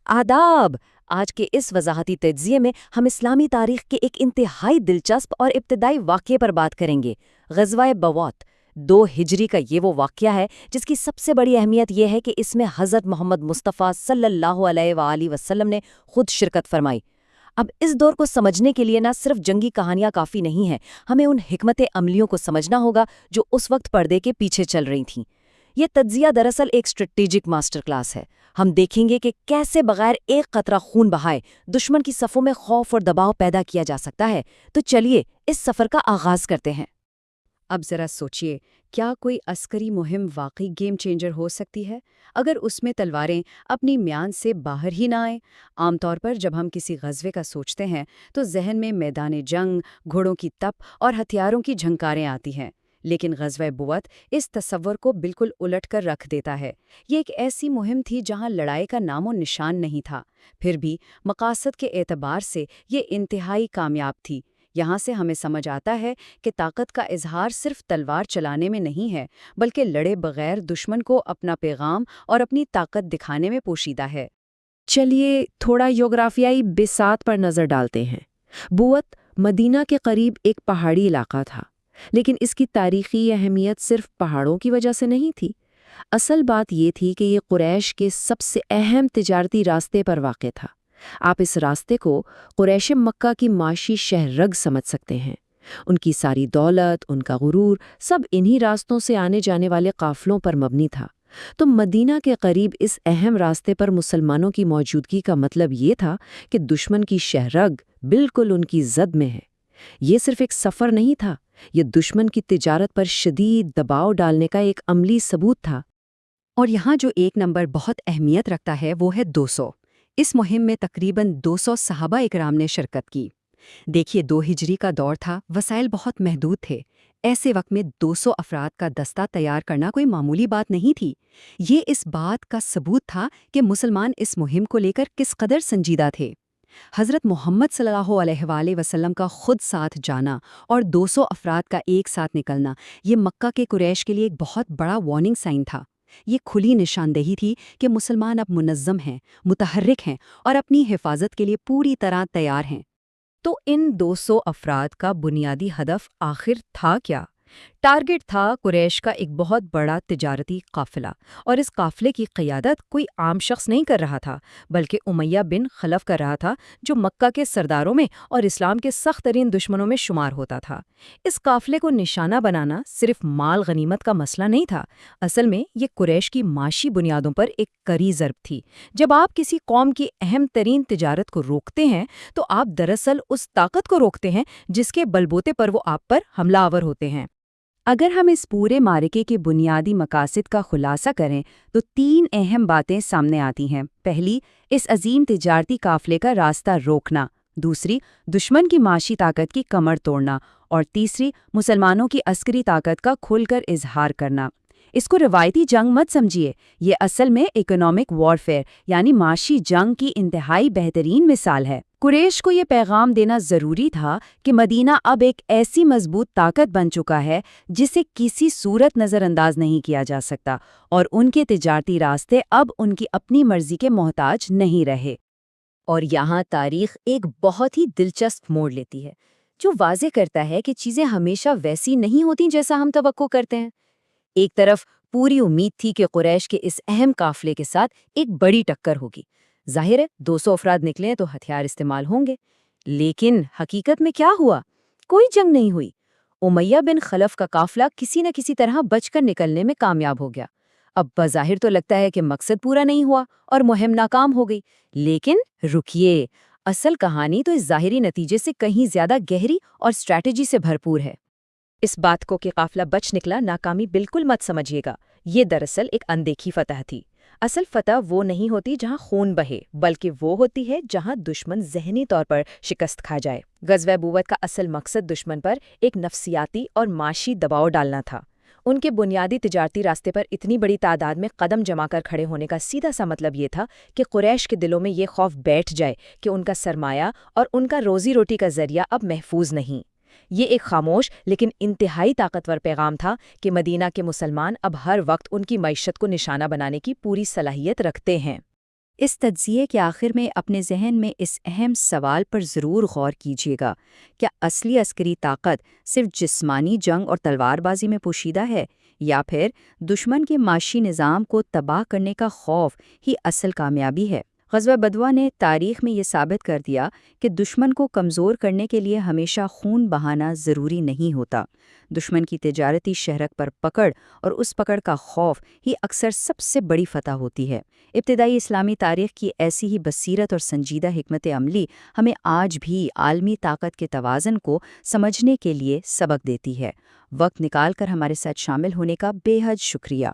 आदाब। आज के इस वजाहती तज्ज़िये में हम इस्लामी तारीख के एक इंतहाई दिलचस्प और इब्तदाई वाक़ये पर बात करेंगे। ग़ज़वा-ए बवात 2 हिजरी का ये वो वाक़या है जिसकी सबसे बड़ी अहमियत यह है कि इसमें हज़रत मोहम्मद मुस्तफ़ा सल्लल्लाहु अलैहि वसल्लम ने खुद शिरकत फरमाई। अब इस दौर को समझने के लिए न सिर्फ जंगी कहानियां काफ़ी नहीं हैं, हमें उन हिकमत अमलियों को समझना होगा जो उस वक्त पर्दे के पीछे चल रही थीं। ये तज्ज़िया दरअसल एक स्ट्रेटेजिक मास्टर क्लास है। हम देखेंगे कि कैसे बगैर एक कतरा खून बहाए दुश्मन की सफ़ों में खौफ और दबाव पैदा किया जा सकता है। तो चलिए इस सफ़र का आगाज़ करते हैं। अब ज़रा सोचिए, क्या कोई अस्करी मुहिम वाकई गेम चेंजर हो सकती है अगर उसमें तलवारें अपनी म्यान से बाहर ही ना आएं? आमतौर पर जब हम किसी ग़ज़वे का सोचते हैं तो जहन में मैदान जंग, घोड़ों की तप और हथियारों की झंकारें आती हैं। लेकिन ग़ज़वा बुअत इस तस्वर को बिल्कुल उलट कर रख देता है। ये एक ऐसी मुहिम थी जहां लड़ाई का नामो निशान नहीं था, फिर भी मकासद के एतबार से ये इंतहाई कामयाब थी। यहाँ से हमें समझ आता है कि ताकत का इजहार सिर्फ तलवार चलाने में नहीं है, बल्कि लड़े बगैर दुश्मन को अपना पैगाम और अपनी ताकत दिखाने में पोशीदा है। चलिए थोड़ा योग्राफियाई बिसात पर नज़र डालते हैं। बुअत मदीना के करीब एक पहाड़ी इलाका था, लेकिन इसकी तारीखी अहमियत सिर्फ पहाड़ों की वजह से नहीं थी। असल बात ये थी कि ये कुरैश के सबसे अहम तिजारती रास्ते पर वाक़ था। आप इस रास्ते को कुरैश मक्का की माशी शहरग समझ सकते हैं। उनकी सारी दौलत, उनका गुरूर सब इन्हीं रास्तों से आने जाने वाले काफ़िलों पर मबनी था। तो मदीना के करीब इस अहम रास्ते पर मुसलमानों की मौजूदगी का मतलब ये था कि दुश्मन की शहरग बिल्कुल उनकी जद में है। ये सिर्फ एक सफ़र नहीं था, ये दुश्मन की तिजारत पर शदीद दबाव डालने का एक अमली सबूत था। और यहाँ जो एक नंबर बहुत अहमियत रखता है वो है 200। इस मुहिम में तकरीबन 200 सहाबा इकराम ने शिरकत की। देखिए, 2 हिजरी का दौर था, वसाइल बहुत महदूद थे। ऐसे वक्त में 200 अफराद का दस्ता तैयार करना कोई मामूली बात नहीं थी। ये इस बात का सबूत था कि मुसलमान इस मुहिम को लेकर किस कदर संजीदा थे। हज़रत मोहम्मद सल्लल्लाहु अलैहि वसल्लम का खुद साथ जाना और 200 अफराद का एक साथ निकलना, ये मक्का के कुरैश के लिए एक बहुत बड़ा वार्निंग साइन था। ये खुली निशानदेही थी कि मुसलमान अब मुनज़्ज़म हैं, मुतहर्रिक हैं और अपनी हिफाजत के लिए पूरी तरह तैयार हैं। तो इन 200 अफराद का बुनियादी हदफ आखिर था क्या? टारगेट था कुरैश का एक बहुत बड़ा तिजारती काफिला, और इस काफिले की क़ियादत कोई आम शख्स नहीं कर रहा था, बल्कि उमैया बिन खलफ कर रहा था, जो मक्का के सरदारों में और इस्लाम के सख्त तरीन दुश्मनों में शुमार होता था। इस काफिले को निशाना बनाना सिर्फ माल गनीमत का मसला नहीं था, असल में ये कुरैश की माशी बुनियादों पर एक कड़ी ज़र्ब थी। जब आप किसी कौम की अहम तरीन तिजारत को रोकते हैं तो आप दरअसल उस ताकत को रोकते हैं जिसके बलबूते पर वो आप पर हमलावर होते हैं। अगर हम इस पूरे मारिके के बुनियादी मकासद का खुलासा करें तो 3 अहम बातें सामने आती हैं। पहली, इस अजीम तिजारती काफिले का रास्ता रोकना। दूसरी, दुश्मन की माशी ताकत की कमर तोड़ना। और तीसरी, मुसलमानों की अस्करी ताकत का खुलकर इजहार करना। इसको रवायती जंग मत समझिए, ये असल में इकोनॉमिक वॉरफेयर यानी माशी जंग की इंतहाई बेहतरीन मिसाल है। कुरैश को ये पैगाम देना ज़रूरी था कि मदीना अब एक ऐसी मजबूत ताकत बन चुका है जिसे किसी सूरत नज़रअंदाज नहीं किया जा सकता, और उनके तिजारती रास्ते अब उनकी अपनी मर्जी के मोहताज नहीं रहे। और यहाँ तारीख एक बहुत ही दिलचस्प मोड़ लेती है, जो वाज़े करता है कि चीज़ें हमेशा वैसी नहीं होती जैसा हम तवक्को करते हैं। एक तरफ पूरी उम्मीद थी कि कुरैश के इस अहम काफिले के साथ एक बड़ी टक्कर होगी। जाहिर है 200 अफराद निकले हैं तो हथियार इस्तेमाल होंगे, लेकिन हकीकत में क्या हुआ? कोई जंग नहीं हुई। उमैया बिन खलफ का काफिला किसी न किसी तरह बचकर निकलने में कामयाब हो गया। अब बज़ाहिर तो लगता है कि मकसद पूरा नहीं हुआ और मुहिम नाकाम हो गई, लेकिन रुकिए, असल कहानी तो इस ज़ाहिरी नतीजे से कहीं ज्यादा गहरी और स्ट्रैटेजी से भरपूर है। इस बात को कि काफिला बच निकला नाकामी बिल्कुल मत समझिएगा, ये दरअसल एक अनदेखी फतह थी। असल फतह वो नहीं होती जहां खून बहे, बल्कि वो होती है जहां दुश्मन ज़हनी तौर पर शिकस्त खा जाए। ग़ज़वा बुअत का असल मकसद दुश्मन पर एक नफ्सियाती और माशी दबाव डालना था। उनके बुनियादी तिजारती रास्ते पर इतनी बड़ी तादाद में कदम जमा कर खड़े होने का सीधा सा मतलब ये था कि कुरैश के दिलों में ये खौफ बैठ जाए कि उनका सरमाया और उनका रोज़ी रोटी का ज़रिया अब महफूज नहीं। ये एक खामोश लेकिन इंतहाई ताकतवर पैगाम था कि मदीना के मुसलमान अब हर वक्त उनकी मईशत को निशाना बनाने की पूरी सलाहियत रखते हैं। اس تجزیے کے آخر میں اپنے ذہن میں اس اہم سوال پر ضرور غور کیجیے گا، کیا اصلی عسکری طاقت صرف جسمانی جنگ اور تلوار بازی میں پوشیدہ ہے، یا پھر دشمن کے معاشی نظام کو تباہ کرنے کا خوف ہی اصل کامیابی ہے؟ غزوہ بدوہ نے تاریخ میں یہ ثابت کر دیا کہ دشمن کو کمزور کرنے کے لیے ہمیشہ خون بہانا ضروری نہیں ہوتا۔ دشمن کی تجارتی شہرت پر پکڑ اور اس پکڑ کا خوف ہی اکثر سب سے بڑی فتح ہوتی ہے۔ ابتدائی اسلامی تاریخ کی ایسی ہی بصیرت اور سنجیدہ حکمت عملی ہمیں آج بھی عالمی طاقت کے توازن کو سمجھنے کے لیے سبق دیتی ہے۔ وقت نکال کر ہمارے ساتھ شامل ہونے کا بے حد شکریہ۔